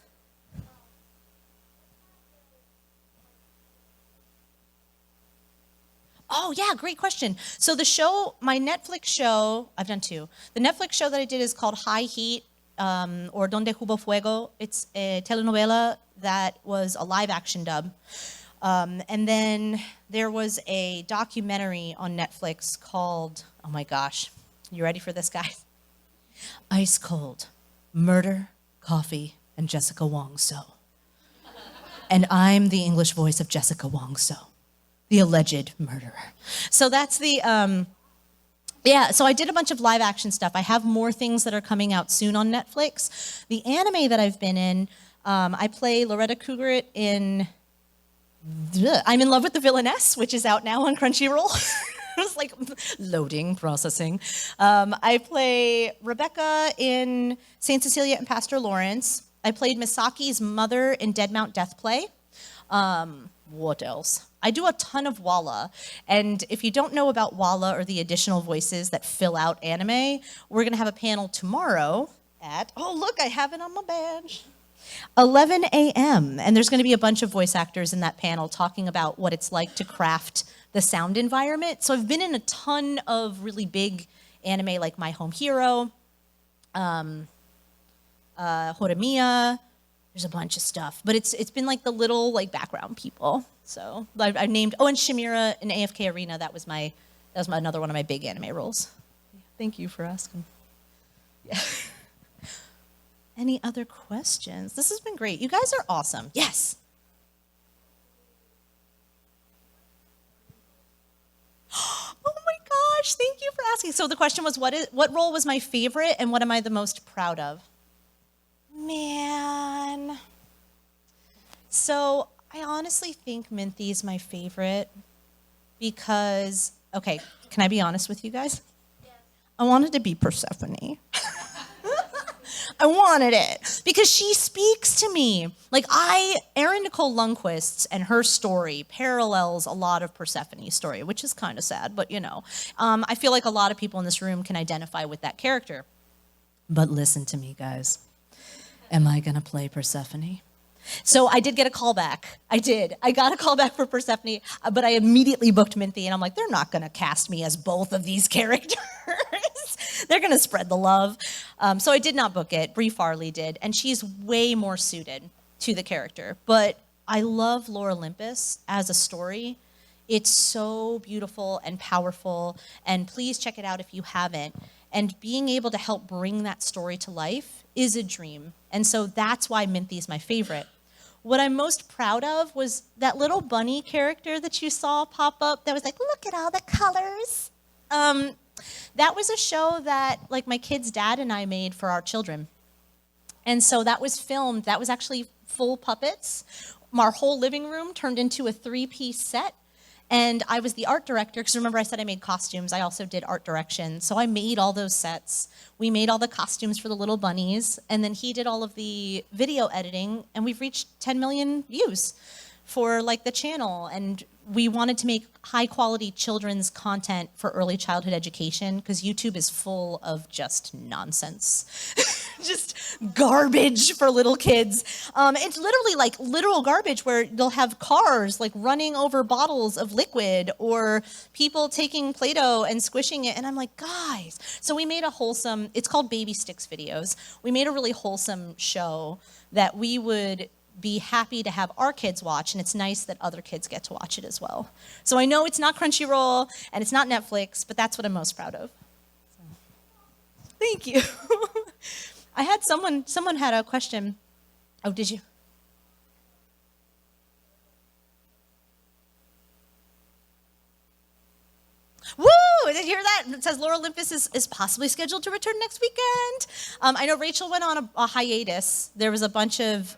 Oh, yeah, great question. So the show, my Netflix show, I've done two. The Netflix show that I did is called High Heat, or Donde Hubo Fuego. It's a telenovela that was a live action dub. And then there was a documentary on Netflix called, oh my gosh, you ready for this, guys? Ice Cold, Murder, Coffee, and Jessica Wong So. And I'm the English voice of Jessica Wong So, the alleged murderer. So that's the, yeah, so I did a bunch of live action stuff. I have more things that are coming out soon on Netflix. The anime that I've been in, I play Loretta Kugrit in I'm in Love with the Villainess, which is out now on Crunchyroll. I was like, loading, processing. I play Rebecca in Saint Cecilia and Pastor Lawrence. I played Misaki's mother in Dead Mount Death Play. What else? I do a ton of Walla. And if you don't know about Walla or the additional voices that fill out anime, we're going to have a panel tomorrow at, oh, look, I have it on my badge. 11 a.m. And there's going to be a bunch of voice actors in that panel talking about what it's like to craft the sound environment. So I've been in a ton of really big anime like My Home Hero, Horimiya. There's a bunch of stuff, but it's been like the little like background people. So I named and Shimira in AFK Arena. That was another one of my big anime roles. Thank you for asking. Yeah. Any other questions? This has been great. You guys are awesome. Yes. Oh my gosh, thank you for asking. So the question was, what role was my favorite and what am I the most proud of? Man. So I honestly think Minthy is my favorite because, okay, can I be honest with you guys? Yes. I wanted to be Persephone. I wanted it because she speaks to me. Like Erin Nicole Lundquist and her story parallels a lot of Persephone's story, which is kind of sad, but you know. I feel like a lot of people in this room can identify with that character. But listen to me, guys. Am I gonna play Persephone? So I did get a call back. I did. I got a call back for Persephone, but I immediately booked Minthy, and I'm like, they're not gonna cast me as both of these characters. They're gonna spread the love. So I did not book it. Brie Farley did, and she's way more suited to the character. But I love Lore Olympus as a story. It's so beautiful and powerful, and please check it out if you haven't. And being able to help bring that story to life is a dream. And so that's why Minthy is my favorite. What I'm most proud of was that little bunny character that you saw pop up that was like, look at all the colors. That was a show that like my kid's dad and I made for our children. And so that was filmed, that was actually full puppets. Our whole living room turned into a 3-piece set. And I was the art director, because remember I said I made costumes. I also did art direction. So I made all those sets. We made all the costumes for the little bunnies. And then he did all of the video editing. And we've reached 10 million views for like the channel. And we wanted to make high quality children's content for early childhood education, because YouTube is full of just nonsense. Just garbage for little kids. It's literally like literal garbage where they'll have cars like running over bottles of liquid or people taking Play-Doh and squishing it. And I'm like, guys. So we made a wholesome, it's called Baby Sticks Videos. We made a really wholesome show that we would be happy to have our kids watch, and it's nice that other kids get to watch it as well. So I know it's not Crunchyroll and it's not Netflix, but that's what I'm most proud of. So, thank you. I had someone had a question. Oh, did you? It says Laura Olympus is possibly scheduled to return next weekend. I know Rachel went on a hiatus. There was a bunch of...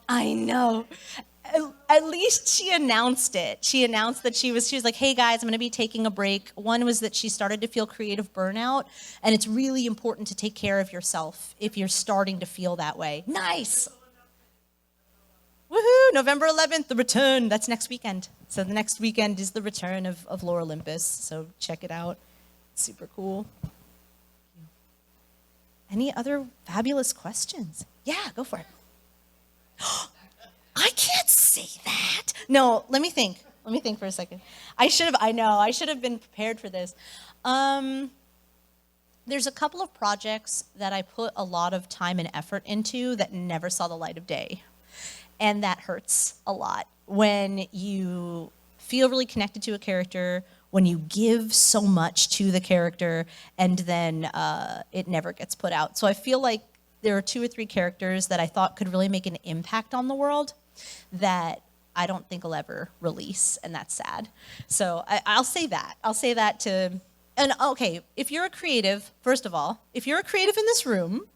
I know. At least she announced it. She announced that she was like, hey guys, I'm going to be taking a break. One was that she started to feel creative burnout, and it's really important to take care of yourself if you're starting to feel that way. Nice. Woohoo, November 11th, the return. That's next weekend. So the next weekend is the return of Laura Olympus. So check it out. It's super cool. Any other fabulous questions? Yeah, go for it. I can't say that. No, let me think. Let me think for a second. I should have been prepared for this. There's a couple of projects that I put a lot of time and effort into that never saw the light of day. And that hurts a lot when you feel really connected to a character, when you give so much to the character, and then it never gets put out. So I feel like there are 2 or 3 characters that I thought could really make an impact on the world that I don't think will ever release, and that's sad. So I'll say that. I'll say that to, and okay, if you're a creative, first of all, if you're a creative in this room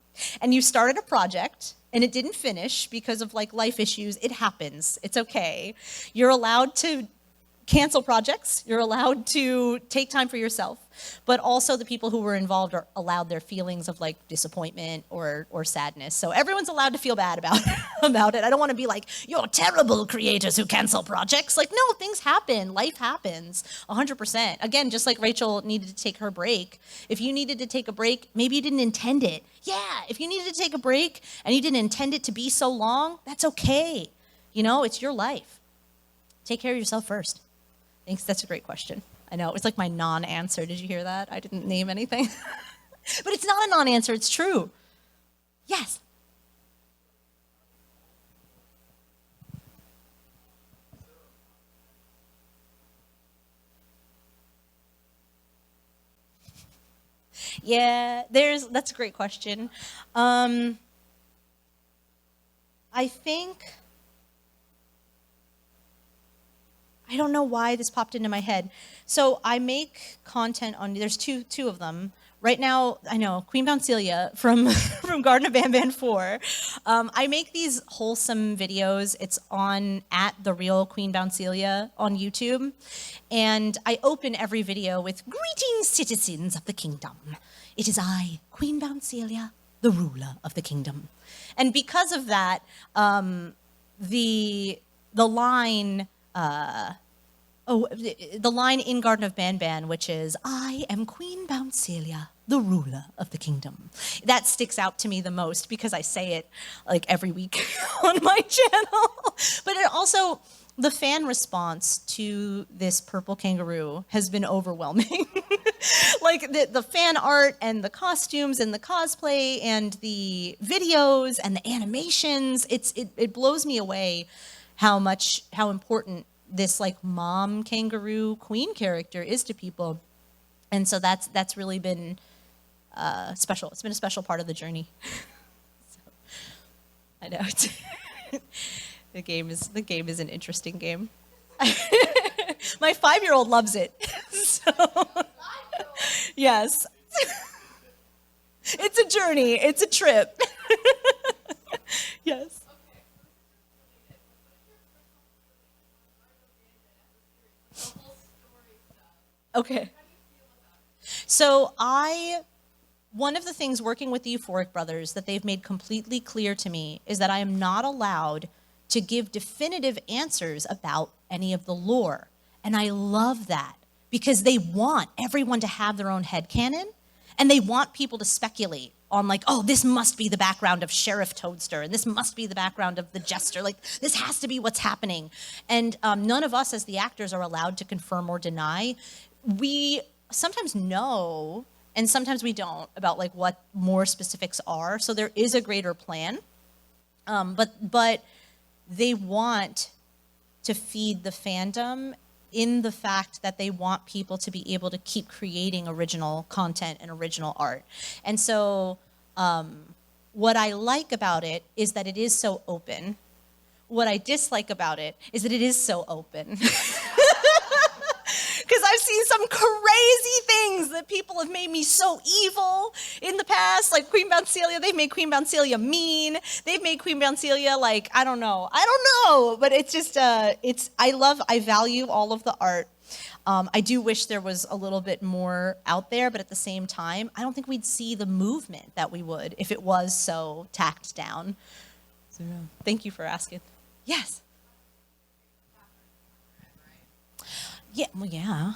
and you started a project and it didn't finish because of like life issues, it happens. It's okay. You're allowed to cancel projects. You're allowed to take time for yourself, but also the people who were involved are allowed their feelings of like disappointment or sadness. So everyone's allowed to feel bad about it. I don't want to be like, you're terrible creators who cancel projects. Like, no, things happen. Life happens 100%. Again, just like Rachel needed to take her break. If you needed to take a break, maybe you didn't intend it. Yeah, if you needed to take a break and you didn't intend it to be so long, that's okay. You know, it's your life. Take care of yourself first. Thanks, that's a great question. I know, it's like my non-answer. Did you hear that? I didn't name anything. But it's not a non-answer, it's true. Yes. Yeah, that's a great question. I think, I don't know why this popped into my head. So I make content on, there's two of them. Right now, I know, Queen Bouncelia from Garden of Banban 4. I make these wholesome videos. It's on @The Real Queen Bouncelia on YouTube. And I open every video with, greetings, citizens of the kingdom. It is I, Queen Bouncelia, the ruler of the kingdom. And because of that, the line, the line in Garden of Banban, which is, I am Queen Bouncelia, the ruler of the kingdom. That sticks out to me the most because I say it like every week on my channel. But it also, the fan response to this purple kangaroo has been overwhelming. Like the fan art and the costumes and the cosplay and the videos and the animations, it blows me away how important this like mom kangaroo queen character is to people. And so that's really been special. It's been a special part of the journey. So, I know the game is an interesting game. My 5-year-old loves it. So, yes. It's a journey. It's a trip. Yes. Okay. So one of the things working with the Euphoric Brothers that they've made completely clear to me is that I am not allowed to give definitive answers about any of the lore. And I love that because they want everyone to have their own headcanon and they want people to speculate on like, oh, this must be the background of Sheriff Toadster and this must be the background of the Jester. Like, this has to be what's happening. And none of us as the actors are allowed to confirm or deny. We sometimes know and sometimes we don't about like what more specifics are. So there is a greater plan, but they want to feed the fandom in the fact that they want people to be able to keep creating original content and original art. And so what I like about it is that it is so open. What I dislike about it is that it is so open. I've seen some crazy things that people have made me so evil in the past, like Queen Bouncelia. They've made Queen Bouncelia mean. They've made Queen Bouncelia like, I don't know, but it's just, I value all of the art. I do wish there was a little bit more out there, but at the same time, I don't think we'd see the movement that we would if it was so tacked down. So, thank you for asking. Yes. Yeah, well, yeah.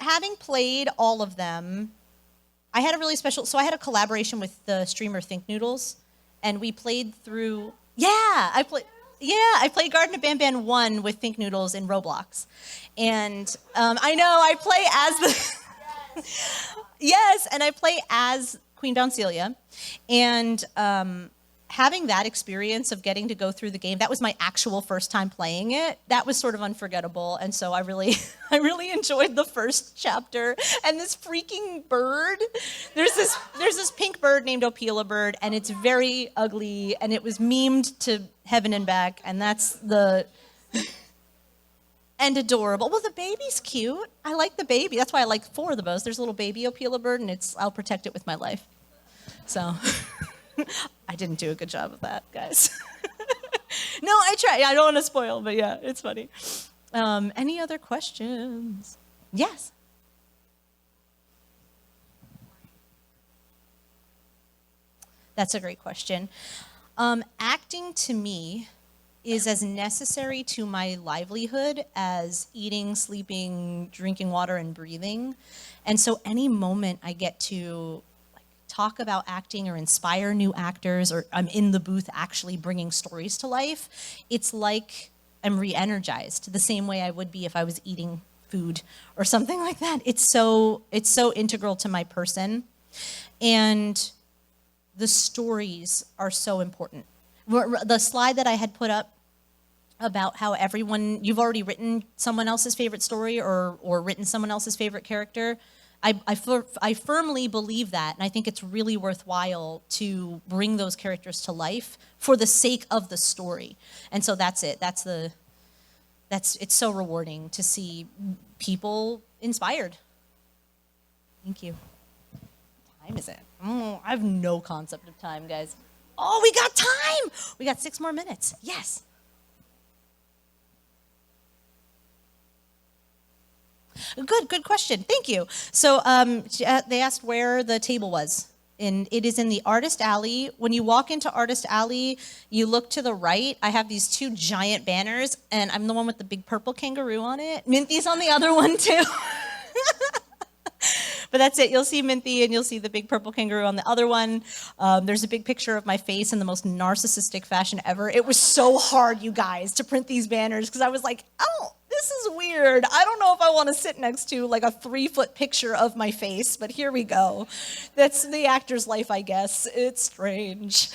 Having played all of them, I had a really special, so I had a collaboration with the streamer Think Noodles, and we played through, I played Garden of Banban 1 with Think Noodles in Roblox. And I know, I play as the, yes, and I play as Queen Bouncelia. And having that experience of getting to go through the game, that was my actual first time playing it. That was sort of unforgettable. And so I really enjoyed the first chapter. And this freaking bird, there's this pink bird named Opila Bird, and it's very ugly, and it was memed to heaven and back, and that's the, and adorable. Well, the baby's cute. I like the baby. That's why I like 4 the most. There's a little baby Opila Bird, and I'll protect it with my life. So I didn't do a good job of that, guys. No, I tried. I don't want to spoil, but yeah, it's funny. Any other questions? Yes. That's a great question. Acting to me is as necessary to my livelihood as eating, sleeping, drinking water, and breathing. And so any moment I get to talk about acting or inspire new actors, or I'm in the booth actually bringing stories to life, it's like I'm re-energized the same way I would be if I was eating food or something like that. It's so integral to my person. And the stories are so important. The slide that I had put up about how you've already written someone else's favorite story or written someone else's favorite character, I firmly believe that, and I think it's really worthwhile to bring those characters to life for the sake of the story. And so that's it. It's so rewarding to see people inspired. Thank you. What time is it? I have no concept of time, guys. Oh, we got time! We got 6 more minutes. Yes. Good question. Thank you. So they asked where the table was. And it is in the Artist Alley. When you walk into Artist Alley, you look to the right. I have these 2 giant banners, and I'm the one with the big purple kangaroo on it. Minthy's on the other one, too. But that's it. You'll see Minthy, and you'll see the big purple kangaroo on the other one. There's a big picture of my face in the most narcissistic fashion ever. It was so hard, you guys, to print these banners, because I was like, oh, this is weird. I don't know if I want to sit next to like a 3-foot picture of my face, but here we go. That's the actor's life, I guess. It's strange.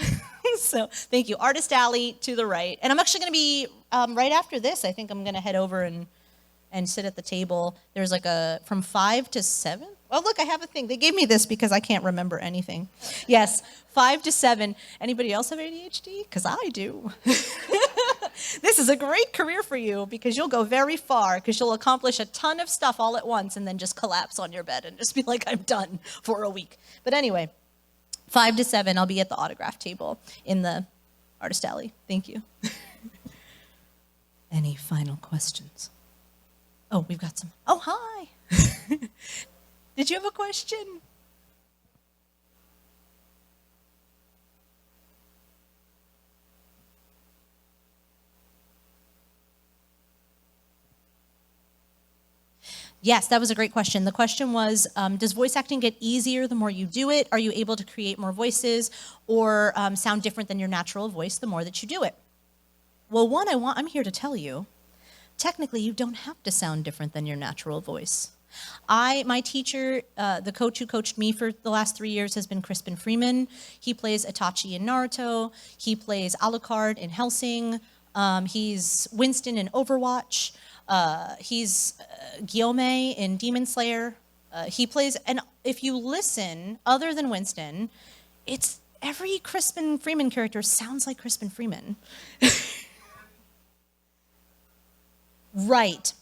So thank you. Artist Alley to the right. And I'm actually going to be, right after this, I think I'm going to head over and sit at the table. There's like from 5 to 7. Oh, look, I have a thing. They gave me this because I can't remember anything. Yes, 5 to 7. Anybody else have ADHD? Because I do. This is a great career for you because you'll go very far, because you'll accomplish a ton of stuff all at once and then just collapse on your bed and just be like, I'm done for a week. But anyway, 5 to 7, I'll be at the autograph table in the Artist Alley. Thank you. Any final questions? Oh, we've got some. Oh, hi. Did you have a question? Yes, that was a great question. The question was, does voice acting get easier the more you do it? Are you able to create more voices or sound different than your natural voice the more that you do it? Well, I'm here to tell you, technically you don't have to sound different than your natural voice. My teacher, the coach who coached me for the last 3 years has been Crispin Freeman. He plays Itachi in Naruto. He plays Alucard in Hellsing. He's Winston in Overwatch. He's Guillaume in Demon Slayer. He plays, and if you listen, other than Winston, it's every Crispin Freeman character sounds like Crispin Freeman. Right.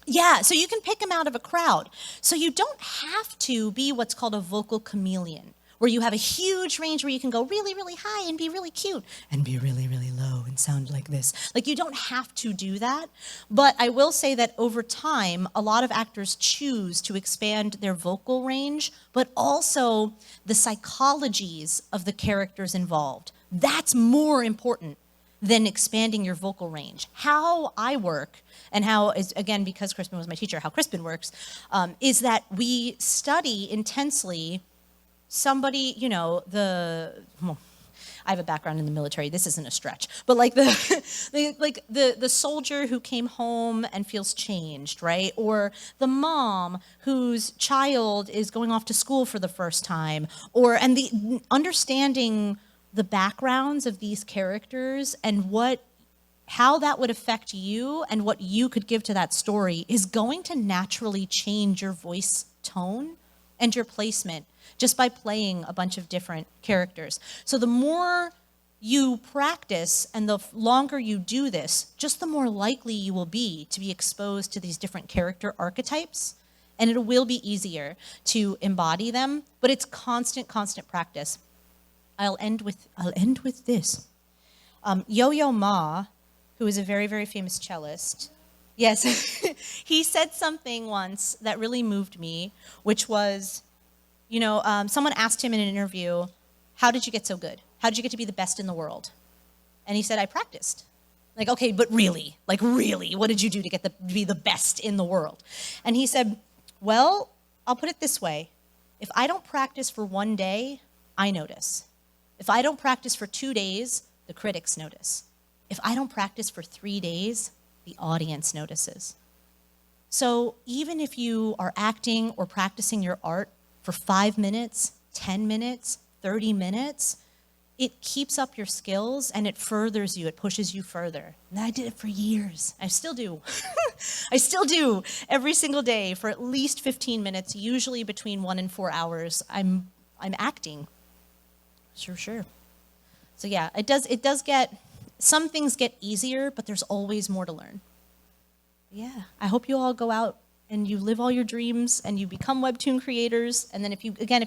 Yeah, so you can pick them out of a crowd. So you don't have to be what's called a vocal chameleon, where you have a huge range where you can go really, really high and be really cute and be really, really low and sound like this. Like, you don't have to do that. But I will say that over time, a lot of actors choose to expand their vocal range, but also the psychologies of the characters involved. That's more important than expanding your vocal range. How I work, and how, is, again, because Crispin was my teacher, how Crispin works, is that we study intensely somebody, you know, well, I have a background in the military, this isn't a stretch, but like the soldier who came home and feels changed, right? Or the mom whose child is going off to school for the first time, and the understanding the backgrounds of these characters and how that would affect you and what you could give to that story is going to naturally change your voice tone and your placement just by playing a bunch of different characters. So the more you practice and the longer you do this, just the more likely you will be to be exposed to these different character archetypes, and it will be easier to embody them, but it's constant practice. I'll end with this. Yo-Yo Ma, who is a very, very famous cellist, yes, he said something once that really moved me, which was, you know, someone asked him in an interview, how did you get so good? How did you get to be the best in the world? And he said, I practiced. Like, okay, but really, what did you do to get to be the best in the world? And he said, well, I'll put it this way. If I don't practice for one day, I notice. If I don't practice for 2 days, the critics notice. If I don't practice for 3 days, the audience notices. So even if you are acting or practicing your art for 5 minutes, 10 minutes, 30 minutes, it keeps up your skills and it furthers you, it pushes you further. And I did it for years. I still do. I still do every single day for at least 15 minutes, usually between 1 and 4 hours. I'm acting. Sure. So yeah, it does get, some things get easier, but there's always more to learn. Yeah, I hope you all go out and you live all your dreams and you become Webtoon creators. And then if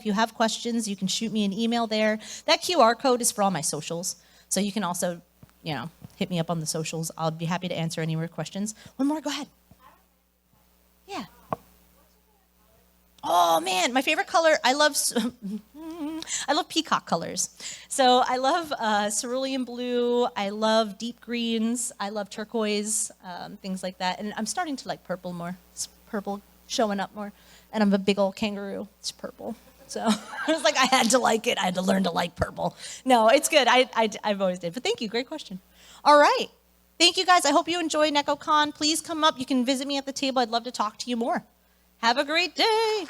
you have questions, you can shoot me an email there. That QR code is for all my socials. So you can also, you know, hit me up on the socials. I'll be happy to answer any more questions. One more, go ahead. Yeah. Oh man, my favorite color, I love peacock colors. So I love cerulean blue, I love deep greens, I love turquoise, things like that. And I'm starting to like purple more. It's purple showing up more. And I'm a big old kangaroo, it's purple. So I was like, I had to like it, I had to learn to like purple. No, it's good, I've always did. But thank you, great question. All right, thank you guys, I hope you enjoy NekoCon. Please come up, you can visit me at the table, I'd love to talk to you more. Have a great day.